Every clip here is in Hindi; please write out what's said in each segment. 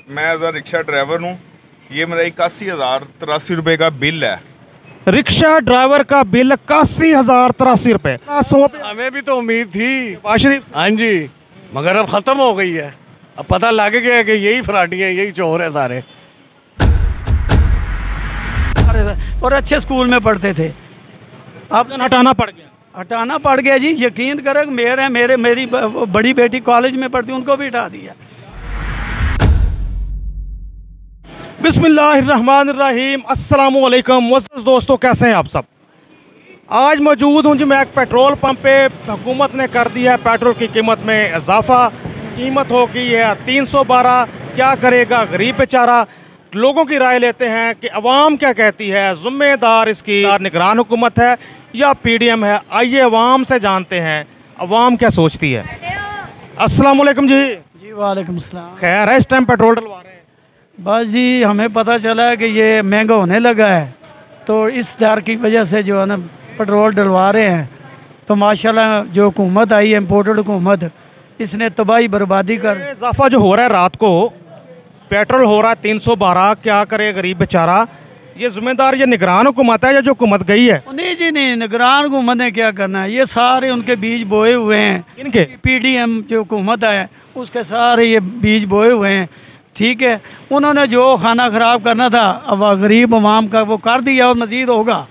मैं एज अ रिक्शा ड्राइवर हूँ। ये मेरा 81,083 रुपये का बिल है। रिक्शा ड्राइवर का बिल 81,083 रुपये। हमें भी तो उम्मीद थी शरीफ। हाँ जी, मगर अब ख़त्म हो गई है। अब पता लग गया है कि यही फराटी हैं, यही चोर है सारे। और अच्छे स्कूल में पढ़ते थे, अब हटाना पड़ गया। हटाना पड़ गया जी। यकीन करें मेरी बड़ी बेटी कॉलेज में पढ़ती, उनको भी हटा दिया। बिस्मिल्लाहिर्रहमानिर्रहीम। अस्सलाम वालेकुम मुअज़्ज़ज़ दोस्तों, कैसे हैं आप सब। आज मौजूद हूँ जी मैं एक पेट्रोल पंप पे। हुकूमत ने कर दिया है पेट्रोल की कीमत में इजाफा। कीमत हो गई है 312। क्या करेगा गरीब बेचारा। लोगों की राय लेते हैं कि अवाम क्या कहती है, ज़िम्मेदार इसकी निगरान हुकूमत है या PDM है। आइए अवाम से जानते हैं अवाम क्या सोचती है। अस्सलाम वालेकुम जी। जी वालेकुम सलाम। खैर है, इस टाइम पेट्रोल डलवा रहे हैं। बस जी हमें पता चला है कि ये महंगा होने लगा है, तो इस डर की वजह से जो है ना पेट्रोल डलवा रहे हैं। तो माशाल्लाह जो हुकूमत आई है, इम्पोर्टेड हुकूमत, इसने तबाही बर्बादी कर। इजाफा जो हो रहा है, रात को पेट्रोल हो रहा है 312। क्या करे गरीब बेचारा। ये जिम्मेदार ये निगरान हुकूमत है या जो हुकूमत गई है। नहीं जी नहीं, निगरान हुकूमत ने क्या करना है। ये सारे उनके बीज बोए हुए हैं। इनके PDM जो हुकूमत है उसके सारे ये बीज बोए हुए हैं। ठीक है, उन्होंने जो खाना ख़राब करना था अब गरीब अवाम का वो कर दिया और मज़ीद होगा।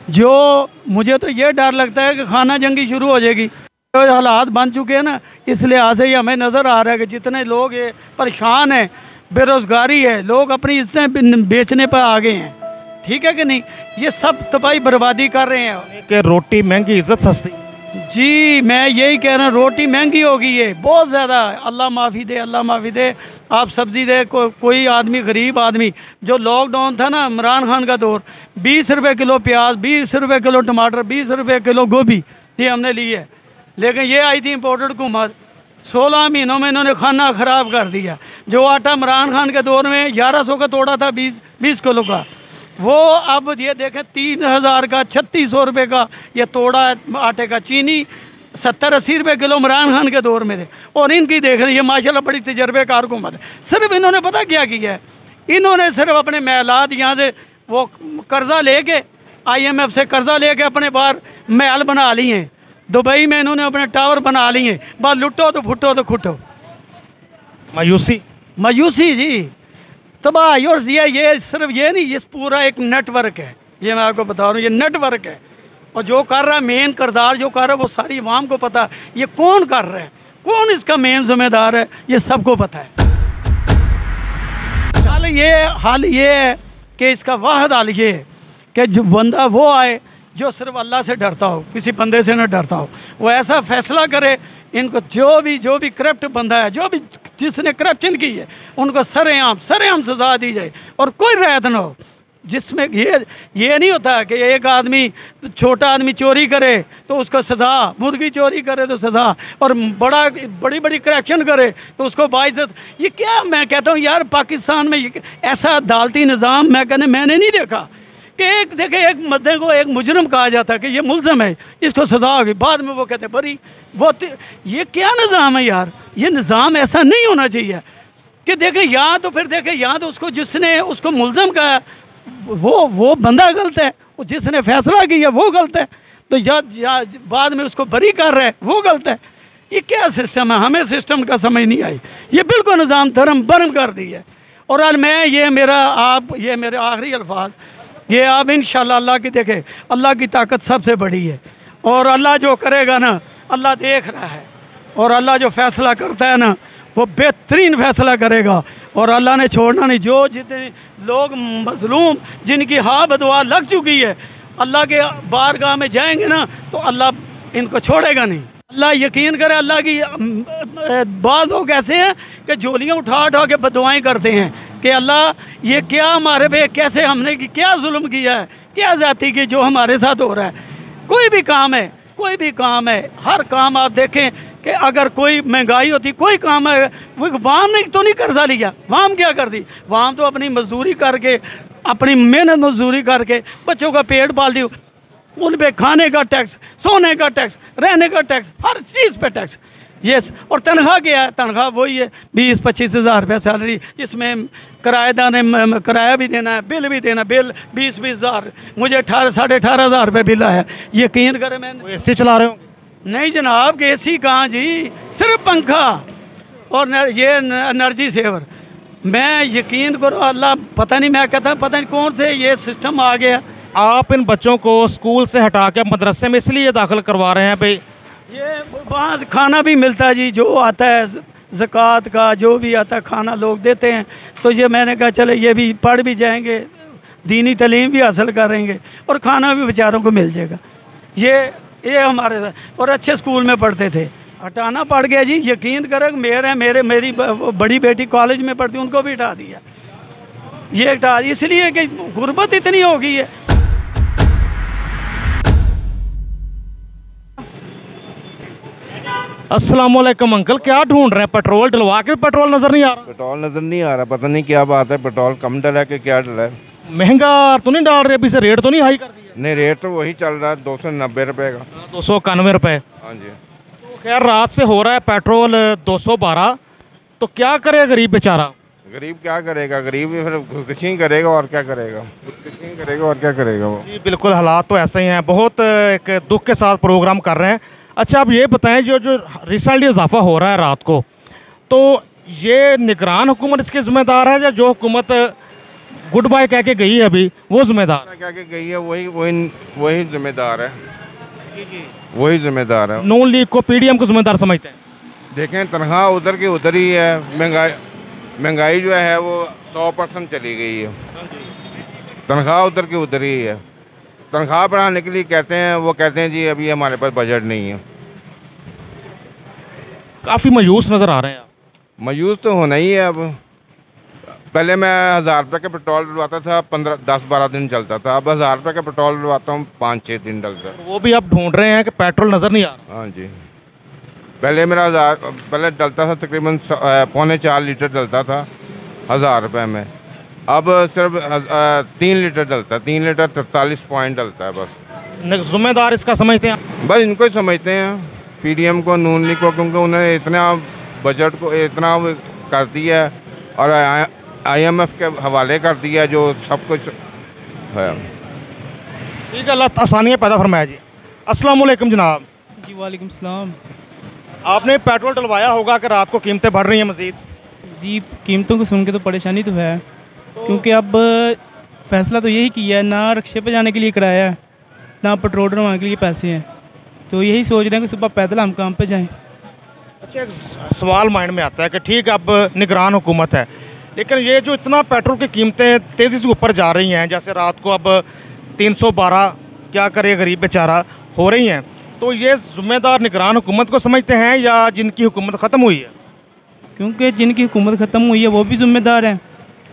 जो मुझे तो ये डर लगता है कि खाना जंगी शुरू हो जाएगी। तो हालात बन चुके हैं ना, इस लिहाज से हमें नज़र आ रहा है कि जितने लोग ये परेशान हैं, बेरोज़गारी है, लोग अपनी इज्जतें बेचने पर आ गए हैं। ठीक है कि नहीं। ये सब तबाही बर्बादी कर रहे हैं कि रोटी महंगी इज्जत सस्ती। जी मैं यही कह रहा हूँ, रोटी महंगी हो गई है बहुत ज़्यादा। अल्लाह माफ़ी दे, अल्लाह माफ़ी दे। आप सब्ज़ी दे कोई आदमी, गरीब आदमी, जो लॉकडाउन था ना इमरान खान का दौर, 20 रुपये किलो प्याज, 20 रुपये किलो टमाटर, 20 रुपये किलो गोभी, ये हमने ली है। लेकिन ये आई थी इम्पोर्टेड हुकूमत, 16 महीनों में इन्होंने खाना ख़राब कर दिया। जो आटा इमरान खान के दौर में 1100 का तोड़ा था 20 किलो का, वो अब ये देखें 3000 का, 3600 रुपये का ये तोड़ा आटे का। चीनी 70-80 रुपये किलो इमरान खान के दौर में थे। और इनकी देख रहे हैं, ये माशाल्लाह बड़ी तजर्बेकार हुकूमत है। सिर्फ इन्होंने पता क्या किया है, इन्होंने सिर्फ अपने महलात यहाँ से वो कर्ज़ा लेके, IMF से कर्ज़ा लेके अपने बाहर महल बना लिए हैं। दुबई में इन्होंने अपने टावर बना लिए हैं। बस लुटो तो फुटो तो खुटो। मायूसी जी, तबाही। और ये सिर्फ ये नहीं, ये पूरा एक नेटवर्क है। ये मैं आपको बता रहा हूँ, ये नेटवर्क है। और जो कर रहा है, मेन किरदार जो कर रहा है, वो सारी अवाम को पता है। ये कौन कर रहा है, कौन इसका मेन जिम्मेदार है, ये सबको पता है। हाल ये है कि इसका वाहिद हाल ये है कि जो बंदा वो आए जो सिर्फ अल्लाह से डरता हो, किसी बंदे से न डरता हो, वो ऐसा फैसला करे। इनको जो भी करप्ट बंदा है, जो भी जिसने करप्शन की है, उनको सरेआम सज़ा दी जाए और कोई रियायत ना हो। जिसमें ये नहीं होता कि एक आदमी, छोटा आदमी चोरी करे तो उसको सज़ा, मुर्गी चोरी करे तो सज़ा, और बड़ी करप्शन करे तो उसको बाइज़्ज़त। ये क्या, मैं कहता हूँ यार पाकिस्तान में ऐसा अदालती निज़ाम मैंने नहीं देखा कि एक मद्दे को एक मुजरम कहा जाता कि ये मुलज़म है, इसको सज़ा होगी, बाद में वो कहते बरी। ये क्या निज़ाम है यार। ये निज़ाम ऐसा नहीं होना चाहिए कि देखें या तो उसको जिसने उसको मुलज़म कहा वो बंदा गलत है, जिसने फैसला किया वो गलत है, तो या बाद में उसको बरी कर रहा है वो गलत है। ये क्या सिस्टम है, हमें सिस्टम का समझ नहीं आई। ये बिल्कुल निज़ाम धर्म बर्म कर दी है। और आज ये मेरे आखिरी अल्फाज, ये आप इंशाल्लाह अल्लाह की देखें, अल्लाह की ताकत सबसे बड़ी है। और अल्लाह जो करेगा ना, अल्लाह देख रहा है। और अल्लाह जो फ़ैसला करता है ना, वो बेहतरीन फ़ैसला करेगा। और अल्लाह ने छोड़ना नहीं। जो जितने लोग मज़लूम, जिनकी हाँ बदुआ लग चुकी है, अल्लाह के बारगाह में जाएंगे ना तो अल्लाह इनको छोड़ेगा नहीं। अल्लाह यकीन करे, अल्लाह की बाद लोग ऐसे हैं कि झोलियाँ उठा के बदुआएँ करते हैं कि अल्लाह ये क्या हमारे पे, कैसे हमने क्या जुल्म किया है, क्या ज़्यादती की जो हमारे साथ हो रहा है। कोई भी काम है, हर काम आप देखें कि अगर कोई महंगाई होती, कोई काम है, वो वाम ने तो नहीं कर्जा लिया। वाम क्या कर दी, वाम तो अपनी मजदूरी करके, अपनी मेहनत मजदूरी करके बच्चों का पेट पाल दी। उन पे खाने का टैक्स, सोने का टैक्स, रहने का टैक्स, हर चीज़ पे टैक्स। और तनख्वाह क्या है, तनख्वाह वही है 20-25 हज़ार रुपये सैलरी, जिसमें किराया भी देना है, बिल भी देना, बिल 20-20 हज़ार, मुझे 18,500 हज़ार रुपये बिल आया। यकीन करें मैंने एसी चला रहे होंगे? नहीं जनाब, एसी कहाँ जी, सिर्फ पंखा और ये एनर्जी सेवर। मैं यकीन करो अल्लाह, पता नहीं, मैं कहता पता नहीं कौन से ये सिस्टम आ गया। आप इन बच्चों को स्कूल से हटा के मदरसे में इसलिए दाखिल करवा रहे हैं भाई? ये वहाँ खाना भी मिलता है जी, जो आता है ज़कात का, जो भी आता है खाना लोग देते हैं। तो ये मैंने कहा चले ये भी पढ़ भी जाएंगे, दीनी तालीम भी हासिल करेंगे और खाना भी बेचारों को मिल जाएगा। ये हमारे साथ, और अच्छे स्कूल में पढ़ते थे, हटाना पड़ गया जी। यकीन करें मेरी बड़ी बेटी कॉलेज में पढ़ती, उनको भी हटा दिया। ये हटा दिया इसलिए कि गुर्बत इतनी हो गई है। अस्सलाम वालेकुम अंकल, क्या ढूंढ रहे हैं? पेट्रोल डलवा के पेट्रोल नज़र नहीं आ रहा? पेट्रोल नज़र नहीं आ रहा, पता नहीं क्या बात है। पेट्रोल कम डला है कि क्या डला है? महंगा तो नहीं डाल रहे अभी से? रेट तो नहीं हाई कर दिया? नहीं, रेट तो वही चल रहा है 290 रुपये का। 291 रुपये। हाँ जी। तो खैर रात से हो रहा है पेट्रोल 212, तो क्या करे गरीब बेचारा? गरीब क्या करेगा? गरीब भी फिर खुदकुशी करेगा और क्या करेगा? खुदकुशी करेगा और क्या करेगा वो? जी बिल्कुल, हालात तो ऐसे ही हैं। बहुत एक दुख के साथ प्रोग्राम कर रहे हैं। अच्छा, आप ये बताएं, जो रिसेंटली इजाफा हो रहा है रात को, तो ये निगरान हुकूमत इसकी ज़िम्मेदार है या जो हुकूमत गुड बाय कह के गई है अभी वो ज़िम्मेदार? क्या कि गई है वही जिम्मेदार है, वही जिम्मेदार है। नून लीग को, पीडीएम को ज़िम्मेदार समझते हैं? देखें, तनख्वाह उधर की उधर ही है, महंगाई जो है वो 100% चली गई है। तनख्वाह उधर की उधर ही है। तनख्वाह बढ़ाने के लिए कहते हैं, वो कहते हैं जी अभी हमारे पास बजट नहीं है। काफ़ी मायूस नज़र आ रहे हैं आप। मायूस तो होना ही है। अब पहले मैं 1000 रुपये का पेट्रोल डलवाता था, 10-12 दिन चलता था। अब 1000 रुपये का पेट्रोल डलवाता हूँ, 5-6 दिन डलता है। वो भी आप ढूंढ रहे हैं कि पेट्रोल नज़र नहीं आ रहा? हाँ जी। पहले मेरा पहले डलता था तकरीबन 3.25 लीटर डलता था 1000 रुपये में। अब सिर्फ 3 लीटर डलता है, 3 लीटर 43 पॉइंट डलता है बस। ज़िम्मेदार इसका समझते हैं? बस इनको ही समझते हैं, पीडीएम को, नून लीग को, क्योंकि उन्होंने इतना बजट को इतना कर दिया है और IMF के हवाले कर दिया जो सब कुछ है। ठीक है, अल्लाह आसानियाँ पैदा फरमाया जी। अस्सलाम वालेकुम जनाब। जी वालेकुम सलाम। आपने पेट्रोल डलवाया होगा कि रात को कीमतें बढ़ रही हैं मज़ीद? जी, कीमतों को सुन के तो परेशानी तो है, क्योंकि अब फ़ैसला तो यही किया है, ना रिक्शे पे जाने के लिए किराया है, ना पेट्रोल डलवाने के लिए पैसे हैं। तो यही सोच रहे हैं कि सुबह पैदल हम काम पे जाएं। अच्छा, एक सवाल माइंड में आता है कि ठीक है, अब निगरान हुकूमत है, लेकिन ये जो इतना पेट्रोल की कीमतें तेज़ी से ऊपर जा रही हैं, जैसे रात को अब 312, क्या करे गरीब बेचारा, हो रही हैं, तो ये ज़िम्मेदार निगरान हुकूमत को समझते हैं या जिनकी हुकूमत ख़त्म हुई है? क्योंकि जिनकी हुकूमत ख़त्म हुई है वो भी ज़िम्मेदार है,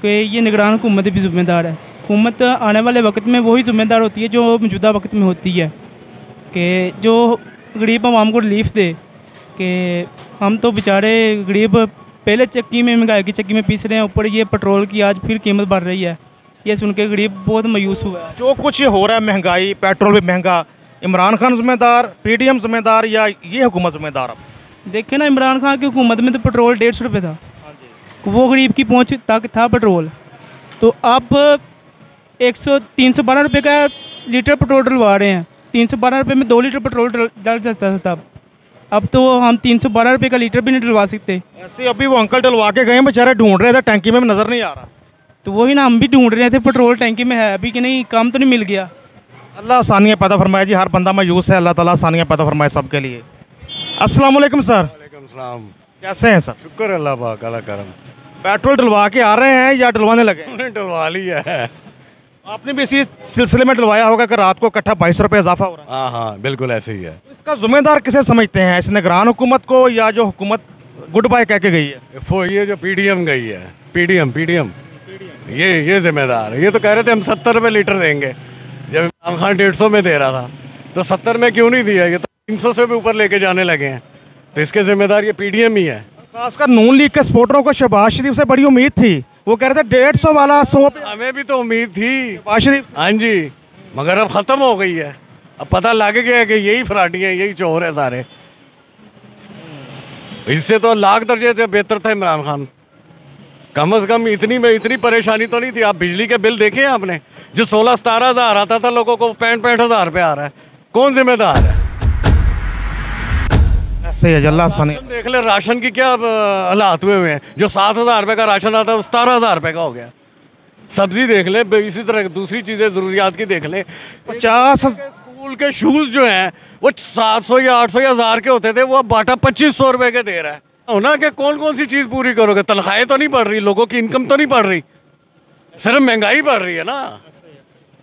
कि ये निगरान हुकूमत भी ज़िम्मेदार है। हुकूमत आने वाले वक्त में वही ज़िम्मेदार होती है जो मौजूदा वक्त में होती है, कि जो गरीब आवाम को रिलीफ दे। कि हम तो बेचारे गरीब पहले चक्की में, महंगाई की चक्की में पीस रहे हैं, ऊपर ये पेट्रोल की आज फिर कीमत बढ़ रही है। ये सुन के गरीब बहुत मायूस हुआ है। जो कुछ ये हो रहा है, महंगाई, पेट्रोल भी महंगा, इमरान खान ज़िम्मेदार, पीडीएम ज़िम्मेदार या ये हुकूमत ज़िम्मेदार? अब देखे ना, इमरान खान की हुकूमत में तो पेट्रोल 150 रुपये था, वो गरीब की पहुंच तक था पेट्रोल। तो अब 312 रुपये का लीटर पेट्रोल डलवा रहे हैं। 312 रुपये में 2 लीटर पेट्रोल डल जाता था तब। अब तो हम 312 रुपये का लीटर भी नहीं डलवा सकते। ऐसे अभी वो अंकल डलवा के गए, बेचारे ढूंढ रहे थे, टैंकी में नज़र नहीं आ रहा। तो वही ना, हम भी ढूंढ रहे थे पेट्रोल टैंकी में है अभी कि नहीं, काम तो नहीं मिल गया। अल्लाह आसानियाँ पैदा फरमाए जी। हर बंदा मायूस है, अल्लाह ताला आसानियाँ पैदा फरमाए सबके लिए। अस्सलाम वालेकुम सर। वालेकुम सलाम। कैसे हैं सर? शुक्र अल्लाह पाक, अल्लाह करम। पेट्रोल डलवा के आ रहे हैं या डलवाने लगे? उन्हें डलवा लिया है। आपने भी इसी सिलसिले में डलवाया होगा कि रात को इकट्ठा 22 रुपये इजाफा हो रहा है। हाँ, बिल्कुल ऐसे ही है। इसका जिम्मेदार किसे समझते हैं, इस निगरान हुकूमत को या जो हुकूमत गुड बाय कह के गई है? ये जो पीडीएम गई है, पीडीएम ये जिम्मेदार है। ये तो कह रहे थे हम 70 रुपये लीटर देंगे, जब इमरान खान 150 में दे रहा था, तो 70 में क्यों नहीं दिया? ये तो 300 से भी ऊपर लेके जाने लगे हैं, तो इसके जिम्मेदार ये पीडीएम ही है। खासकर नून लीग के सपोर्टरों को शहबाज शरीफ से बड़ी उम्मीद थी, वो कह रहे थे 150 वाला 100 पे। हमें भी तो उम्मीद थी शहबाज शरीफ। हाँ जी, मगर अब ख़त्म हो गई है। अब पता लग गया कि यही फराटियाँ, यही चोर है सारे। इससे तो लाख दर्जे से बेहतर था इमरान खान। कम से कम इतनी परेशानी तो नहीं थी। आप बिजली के बिल देखे हैं आपने, जो 16-17 हज़ार आता था लोगों को 65 हज़ार रुपये आ रहा है। कौन जिम्मेदार है? ऐसे ही अल्लाह सने। देख ले राशन की क्या हालात हुए हैं। जो 7,000 रुपये का राशन आता है वो 17,000 रुपये का हो गया। सब्जी देख ले, इसी तरह दूसरी चीज़ें ज़रूरियात की देख ले। 50 स्कूल के शूज़ जो हैं वो 700 या 800 या 1000 के होते थे, वो अब बाटा 2500 रुपये के दे रहा है। होना कि कौन सी चीज़ पूरी करोगे? तनख्वाहें तो नहीं बढ़ रही, लोगों की इनकम तो नहीं बढ़ रही, सिर्फ महंगाई बढ़ रही है ना।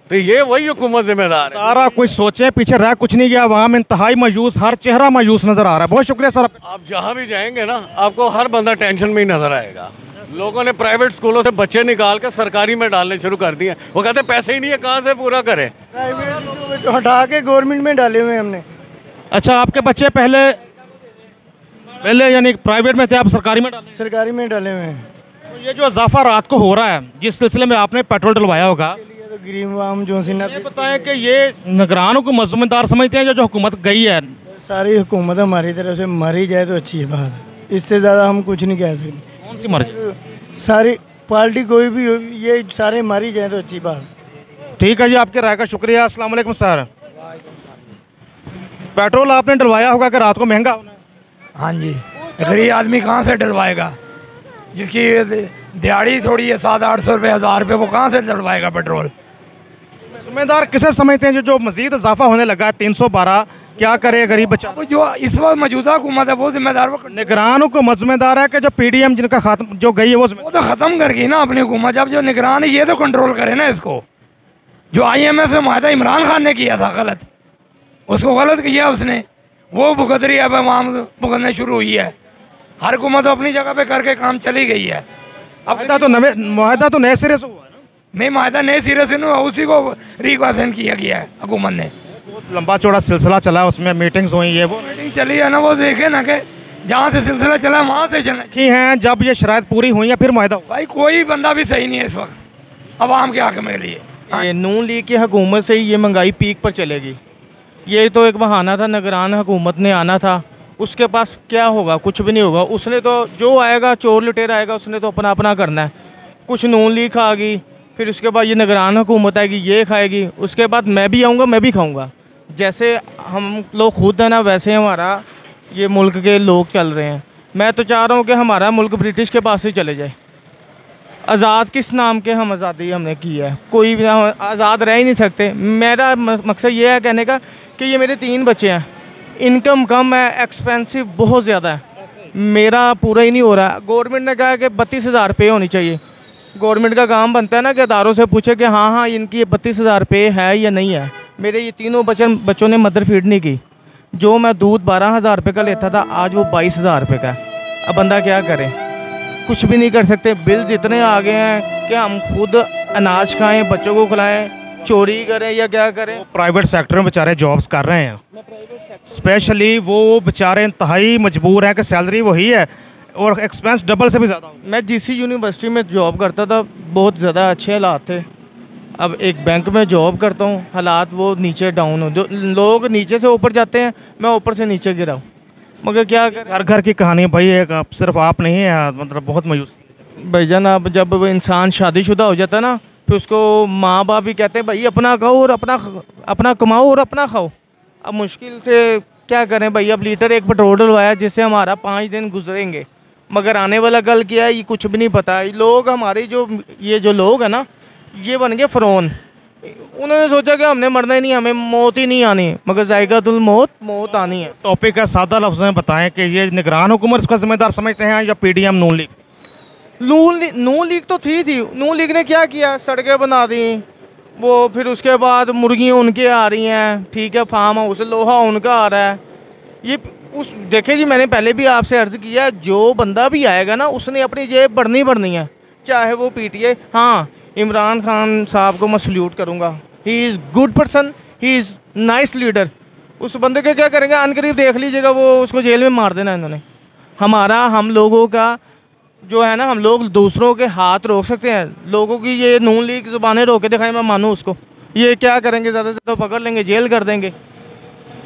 तो ये वही हुकूमत जिम्मेदार है। सारा कुछ सोचे, पीछे रह कुछ नहीं गया। वहाँ में इंतहाई मायूस, हर चेहरा मायूस नजर आ रहा है। बहुत शुक्रिया सर। आप जहाँ भी जाएंगे ना, आपको हर बंदा टेंशन में ही नजर आएगा। लोगों ने प्राइवेट स्कूलों से बच्चे निकाल कर सरकारी में डालने शुरू कर दिए। वो कहते हैं पैसे ही नहीं है, कहाँ से पूरा करें? प्राइवेट हटा के गवर्नमेंट में डाले हुए हमने। अच्छा, आपके बच्चे पहले यानी प्राइवेट में थे, आप सरकारी में डाले? सरकारी में डाले हुए हैं। तो ये जो इजाफा रात को हो रहा है, जिस सिलसिले में आपने पेट्रोल डलवाया होगा, तो गरीब आम जो सी ना ये बताएं कि ये निगरानों को मज़्ज़ूमदार समझते हैं जो हुकूमत गई है? सारी हुकूमत हमारी तरफ से मरी जाए तो अच्छी बात। इससे ज़्यादा हम कुछ नहीं कह सकते। कौन सी मर्जी? सारी पार्टी कोई भी हो, ये सारे मारी जाए तो अच्छी बात। ठीक है जी, आपके राय का शुक्रिया। अस्सलाम वालेकुम सर। पेट्रोल आपने डलवाया होगा कि रात को महंगा होना है? हाँ जी, गरीब आदमी कहाँ से डलवाएगा? जिसकी दिहाड़ी थोड़ी है 700-800 रुपये 1000 रुपये, वो कहाँ से डलवाएगा पेट्रोल? जिम्मेदार किसे समझते हैं जो मजीद इजाफा होने लगा है 312? क्या करे गरीब बच्चा? अब जो इस वक्त मौजूदा हुकूमत है वो जिम्मेदार, वो निगरानों को जिम्मेदार है कि जो PDM जिनका खात्मा जो गई है वो तो ख़त्म कर गई ना अपनी हुकूमत। जब जो निगरान है ये तो कंट्रोल करे ना इसको। जो IMF से माहदा इमरान खान ने किया था गलत, उसको गलत किया उसने, वो भुगत रही है। अब वहाँ भुगतने शुरू हुई है। हर हुकूमत अपनी जगह पे करके काम चली गई है। अब मुआहदा तो नए सिरे से हुआ है ना? नहीं, माहदा नए सिरे से नहीं, उसी को रिक्वेशन किया गया है हुकूमत ने। बहुत लंबा चौड़ा सिलसिला चला, उसमें मीटिंग्स हुई, ये वो मीटिंग चली है ना, वो देखे ना कि जहाँ से सिलसिला चला वहाँ से चला की हैं। जब ये शराइत पूरी हुई है फिर मुआहदा हुआ। भाई कोई बंदा भी सही नहीं है इस वक्त अवाम के हक में लिए। ये नून लीग की हुकूमत से ही ये महंगाई पीक पर चलेगी। ये तो एक बहाना था, निगरान हुकूमत ने आना था। उसके पास क्या होगा? कुछ भी नहीं होगा। उसने तो जो आएगा, चोर लुटेर आएगा, उसने तो अपना अपना करना है। कुछ नून लीग खाएगी, फिर उसके बाद ये निगरान हुकूमत आएगी, ये खाएगी, उसके बाद मैं भी आऊँगा, मैं भी खाऊँगा। जैसे हम लोग खुद हैं ना, वैसे हमारा ये मुल्क के लोग चल रहे हैं। मैं तो चाह रहा हूँ कि हमारा मुल्क ब्रिटिश के पास ही चले जाए। आज़ाद किस नाम के हम आज़ादी हमने की है? कोई भी आज़ाद रह ही नहीं सकते। मेरा मकसद ये है कहने का कि ये मेरे 3 बच्चे हैं, इनकम कम है, एक्सपेंसिव बहुत ज़्यादा है, मेरा पूरा ही नहीं हो रहा है। गवर्नमेंट ने कहा कि 32,000 रुपये होनी चाहिए। गवर्नमेंट का काम बनता है ना कि अदारों से पूछे कि हाँ इनकी 32,000 रुपये है या नहीं है। मेरे ये तीनों बच्चों ने मदर फीड नहीं की। जो मैं दूध 12,000 रुपये का लेता था, आज वो 22,000 रुपये का है। अब बंदा क्या करे? कुछ भी नहीं कर सकते। बिल्स इतने आ गए हैं कि हम खुद अनाज खाएं, बच्चों को खिलाएं, चोरी करें या क्या करें। प्राइवेट सेक्टर में बेचारे जॉब्स कर रहे हैं, स्पेशली वो बेचारे इंतहाई मजबूर हैं कि सैलरी वही है और एक्सपेंस डबल से भी ज़्यादा। मैं GC यूनिवर्सिटी में जॉब करता था, बहुत ज़्यादा अच्छे हालात थे। अब एक बैंक में जॉब करता हूँ, हालात वो नीचे डाउन हो। जो लोग नीचे से ऊपर जाते हैं, मैं ऊपर से नीचे गिरा हूँ। मगर क्या करें? घर घर की कहानी भाई, एक सिर्फ आप नहीं है, मतलब बहुत मायूस भाईजान। अब जब इंसान शादीशुदा हो जाता है ना, फिर उसको माँ बाप भी कहते हैं भाई अपना खाओ और अपना कमाओ और अपना खाओ। अब मुश्किल से क्या करें भाई? अब लीटर एक पेट्रोल डलवाया जिससे हमारा 5 दिन गुजरेंगे, मगर आने वाला कल क्या है ये कुछ भी नहीं पता। लोग हमारे जो लोग हैं ना, ये बन गए फ़िरौन। उन्होंने सोचा कि हमने मरना ही नहीं, हमें मौत ही नहीं आनी, मगर जायकातुल मौत आनी है। टॉपिक है, सादा लफ्ज़ में बताएं कि ये निगरान हुकूमत इसका जिम्मेदार समझते हैं या PDM नून लीग? नून लीग तो थी। नून लीग ने क्या किया? सड़कें बना दी वो, फिर उसके बाद मुर्गियाँ उनके आ रही हैं, ठीक है, फार्म हाउस लोहा उनका आ रहा है। ये देखें जी, मैंने पहले भी आपसे अर्ज़ किया, जो बंदा भी आएगा ना उसने अपनी जेब भरनी है, चाहे वो PTA। हाँ, इमरान खान साहब को मैं सल्यूट करूँगा। He is good person, he is nice leader. उस बंदे के क्या करेंगे? अनकरीब देख लीजिएगा वो उसको जेल में मार देना इन्होंने। हम लोगों का जो है ना, हम लोग दूसरों के हाथ रोक सकते हैं। लोगों की ये नून लीग की ज़ुबानें रोक के दिखाएं, मैं मानूँ उसको। ये क्या करेंगे? ज़्यादा से ज़्यादा पकड़ लेंगे, जेल कर देंगे।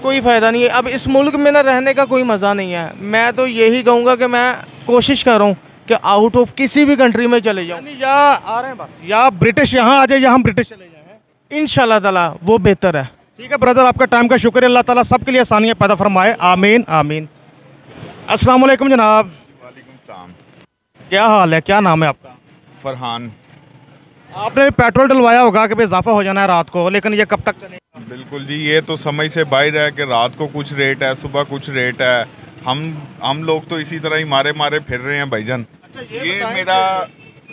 कोई फ़ायदा नहीं है। अब इस मुल्क में ना रहने का कोई मज़ा नहीं है। मैं तो यही कहूँगा कि मैं कोशिश कर रहा हूँ कि आउट ऑफ किसी भी कंट्री में चले जाऊँ, या आ रहे हैं बस, या ब्रिटिश यहाँ आ जाए या हम ब्रिटिश चले जाएँ, इंशाल्लाह ताला वो बेहतर है। ठीक है ब्रदर, आपका टाइम का शुक्र है। अल्लाह ताला सबके लिए आसानियाँ पैदा फरमाए, आमीन आमीन। अस्सलाम वालेकुम जनाब। वालेकुम सलाम। क्या हाल है, क्या नाम है आपका? फरहान। आपने पेट्रोल डलवाया होगा कि भाई इजाफा हो जाना है रात को, लेकिन ये कब तक चलेगा? बिल्कुल जी, ये तो समझ से बाहर है कि रात को कुछ रेट है, सुबह कुछ रेट है। हम लोग तो इसी तरह ही मारे मारे फिर रहे हैं भाईजान। ये मेरा,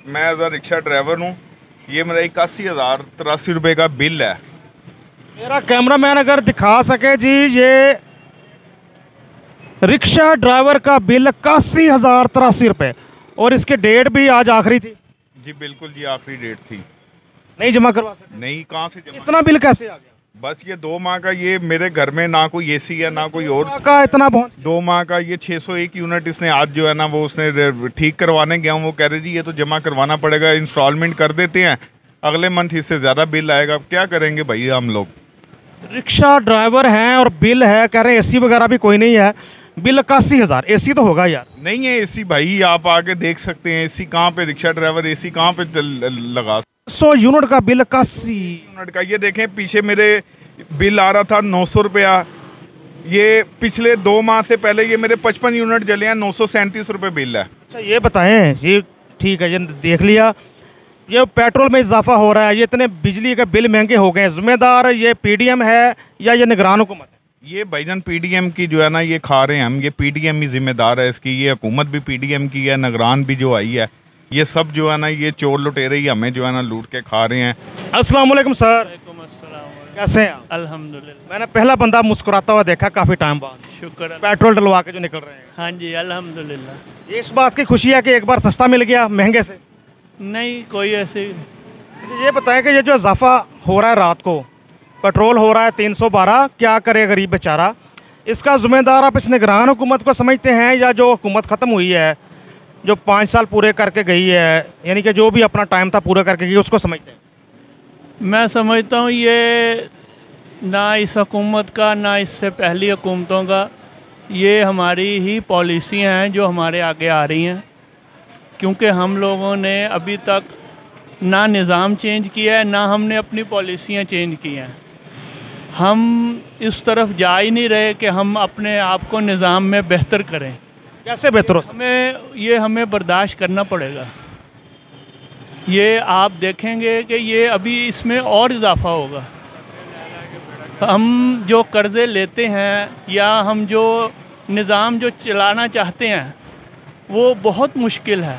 मैं एज अ रिक्शा ड्राइवर हूँ, ये मेरा 81,083 रुपये का बिल है। मेरा कैमरामैन अगर दिखा सके जी, ये रिक्शा ड्राइवर का बिल 81,083 रुपये, और इसकी डेट भी आज आखिरी थी। जी बिल्कुल जी, आखिरी डेट थी। नहीं जमा करवा सकते? नहीं, कहाँ से जमा? इतना बिल कैसे आ गया? बस ये 2 माह का, ये मेरे घर में ना कोई एसी है ना कोई और का इतना पहुँच 2 माह का ये 601 यूनिट इसने आज जो है ना वो उसने ठीक करवाने गया हूँ। वो कह रहे जी ये तो जमा करवाना पड़ेगा, इंस्टॉलमेंट कर देते हैं, अगले मंथ इससे ज़्यादा बिल आएगा। अब क्या करेंगे भैया हम लोग? रिक्शा ड्राइवर हैं और बिल है, कह रहे हैं एसी वगैरह भी कोई नहीं है, बिल 81,000। एसी तो होगा यार। नहीं है एसी भाई, आप आके देख सकते हैं एसी कहाँ पे, रिक्शा ड्राइवर एसी कहाँ पे लगा। 100 यूनिट का बिल 81 यूनिट का। ये देखें पीछे मेरे बिल आ रहा था 900 रुपया, ये पिछले 2 माह से पहले ये मेरे 55 यूनिट जले हैं, 937 रुपये बिल है। अच्छा ये बताएं, ये ठीक है, ये देख लिया, ये पेट्रोल में इजाफा हो रहा है, ये इतने बिजली के बिल महंगे हो गए हैं, जिम्मेदार ये पीडीएम है या ये निगरान हुकूमत है? ये भाईजान पीडीएम की जो है ना ये खा रहे हैं हम, ये पीडीएम ही जिम्मेदार है इसकी। ये हुकूमत भी पीडीएम की है, निगरान भी जो आई है, ये सब जो है ना ये चोर लुटेरे ही हमें जो है ना लूट के खा रहे हैं। अस्सलाम वालेकुम सर, कैसे हैं आप? अल्हम्दुलिल्लाह। मैंने पहला बंदा मुस्कुराता हुआ देखा काफ़ी टाइम बाद, शुक्र है। पेट्रोल डलवा के जो निकल रहे हैं। हाँ जी अल्हम्दुलिल्लाह। इस बात की खुशी है कि एक बार सस्ता मिल गया महंगे से? नहीं कोई ऐसे। ये बताएं कि ये जो इजाफा हो रहा है रात को, पेट्रोल हो रहा है 312, क्या करे गरीब बेचारा? इसका जिम्मेदार आप इस निगरान हुकूमत को समझते हैं या जो हुकूमत ख़त्म हुई है, जो 5 साल पूरे करके गई है, यानी कि जो भी अपना टाइम था पूरा करके गई, उसको समझते हैं? मैं समझता हूँ ये ना इस हुकूमत का ना इससे पहली हुकूमतों का, ये हमारी ही पॉलिसियाँ हैं जो हमारे आगे आ रही हैं, क्योंकि हम लोगों ने अभी तक ना निज़ाम चेंज किया है ना हमने अपनी पॉलिसियाँ चेंज की हैं। हम इस तरफ जा ही नहीं रहे कि हम अपने आप को निज़ाम में बेहतर करें। कैसे बेहतर हो? हमें बर्दाश्त करना पड़ेगा। ये आप देखेंगे कि ये अभी इसमें और इजाफा होगा। हम जो कर्ज़े लेते हैं या हम जो निज़ाम जो चलाना चाहते हैं वो बहुत मुश्किल है।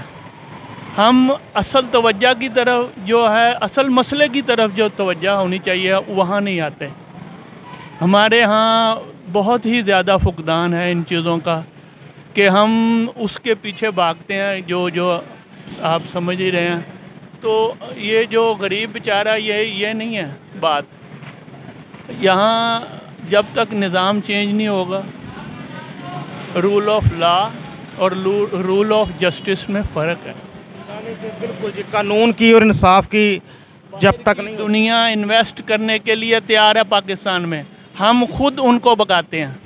हम असल तवज्जो की तरफ जो है, असल मसले की तरफ जो तवज्जो होनी चाहिए वहाँ नहीं आते। हमारे यहाँ बहुत ही ज़्यादा फुकदान है इन चीज़ों का कि हम उसके पीछे भागते हैं जो जो आप समझ ही रहे हैं। तो ये जो गरीब बेचारा ये नहीं है बात। यहाँ जब तक निज़ाम चेंज नहीं होगा, रूल ऑफ लॉ और रूल ऑफ जस्टिस में फ़र्क है। बिल्कुल जी, कानून की और इंसाफ की जब तक नहीं, दुनिया इन्वेस्ट करने के लिए तैयार है पाकिस्तान में, हम खुद उनको भगाते हैं।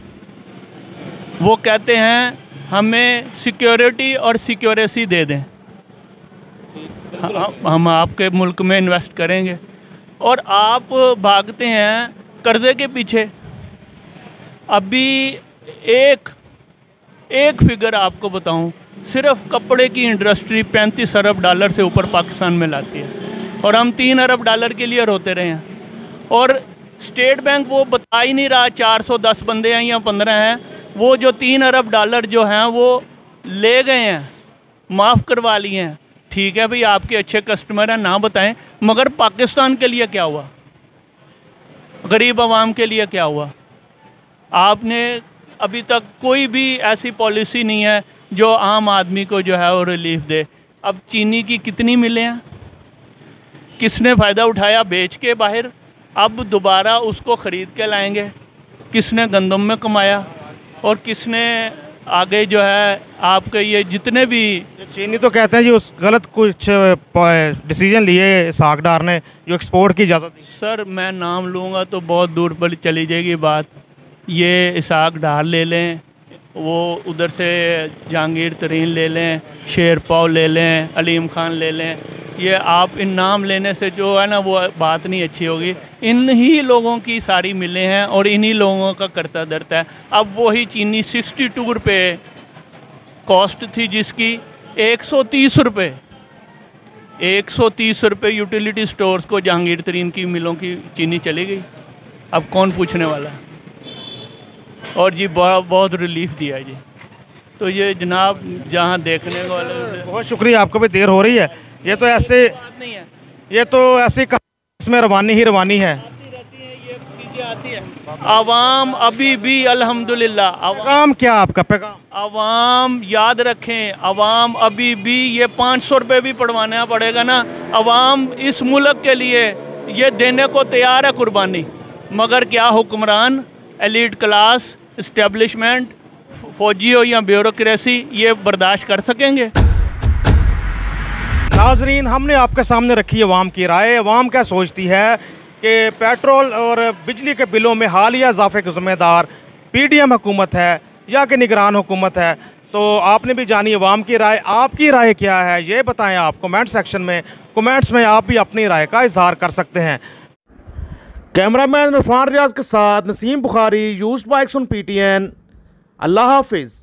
वो कहते हैं हमें सिक्योरिटी और सिक्योरेसी दे दें, हम आपके मुल्क में इन्वेस्ट करेंगे, और आप भागते हैं कर्ज़े के पीछे। अभी एक फिगर आपको बताऊं, सिर्फ कपड़े की इंडस्ट्री 35 अरब डॉलर से ऊपर पाकिस्तान में लाती है, और हम 3 अरब डॉलर के लिए रोते रहे हैं। और स्टेट बैंक वो बता ही नहीं रहा 410 बंदे हैं या 15 हैं, वो जो 3 अरब डॉलर जो हैं वो ले गए हैं, माफ़ करवा लिए हैं। ठीक है भाई, आपके अच्छे कस्टमर हैं, ना बताएं, मगर पाकिस्तान के लिए क्या हुआ? गरीब आवाम के लिए क्या हुआ? आपने अभी तक कोई भी ऐसी पॉलिसी नहीं है जो आम आदमी को जो है वो रिलीफ दे। अब चीनी की कितनी मिले हैं, किसने फ़ायदा उठाया बेच के बाहर, अब दोबारा उसको ख़रीद के लाएंगे। किसने गंदम में कमाया और किसने आगे जो है आपके ये जितने भी चीनी तो कहते हैं जी उस गलत कुछ डिसीजन लिए सागडार ने जो एक्सपोर्ट की इजाज़त दी। सर मैं नाम लूँगा तो बहुत दूर पर चली जाएगी बात। ये इसाक डार ले लें, वो उधर से जहांगीर तरीन ले लें, शेर पाव ले लें, अलीम खान ले लें, ये आप इन नाम लेने से जो है ना वो बात नहीं अच्छी होगी। इन ही लोगों की सारी मिलें हैं और इन्हीं लोगों का करता धरता है। अब वही चीनी 62 रुपये कॉस्ट थी जिसकी 130 रुपये 130 रुपये यूटिलिटी स्टोर्स को जहांगीर तरीन की मिलों की चीनी चली गई। अब कौन पूछने वाला है? और जी बहुत रिलीफ दिया है जी। तो ये जनाब जहाँ देखने वाले, बहुत शुक्रिया, आपको भी देर हो रही है। ये तो ऐसे बात नहीं है, ये तो ऐसी इसमें रवानी ही रवानी है। आती है आवाम अभी भी अल्हम्दुलिल्लाह। पैगाम क्या आपका पैगाम? आवाम याद रखें, आवाम अभी भी ये 500 रुपये भी पढ़वाना पड़ेगा ना, आवाम इस मुल्क के लिए ये देने को तैयार है कुर्बानी, मगर क्या हुक्मरान, एलीट क्लास, इस्टेब्लिशमेंट, फौजी हो या ब्यूरोक्रेसी ये बर्दाश्त कर सकेंगे? नाजरीन, हमने आपके सामने रखी अवाम की राय। अवाम क्या सोचती है कि पेट्रोल और बिजली के बिलों में हालिया इजाफे के ज़िम्मेदार PDM हुकूमत है या कि निगरान हुकूमत है? तो आपने भी जानी अवाम की राय। आपकी राय क्या है ये बताएं आप कमेंट सेक्शन में। कमेंट्स में आप भी अपनी राय का इजहार कर सकते हैं। कैमरामैन इरफान रियाज के साथ Naseem Bukhari, used by action PTN। अल्लाह हाफिज़।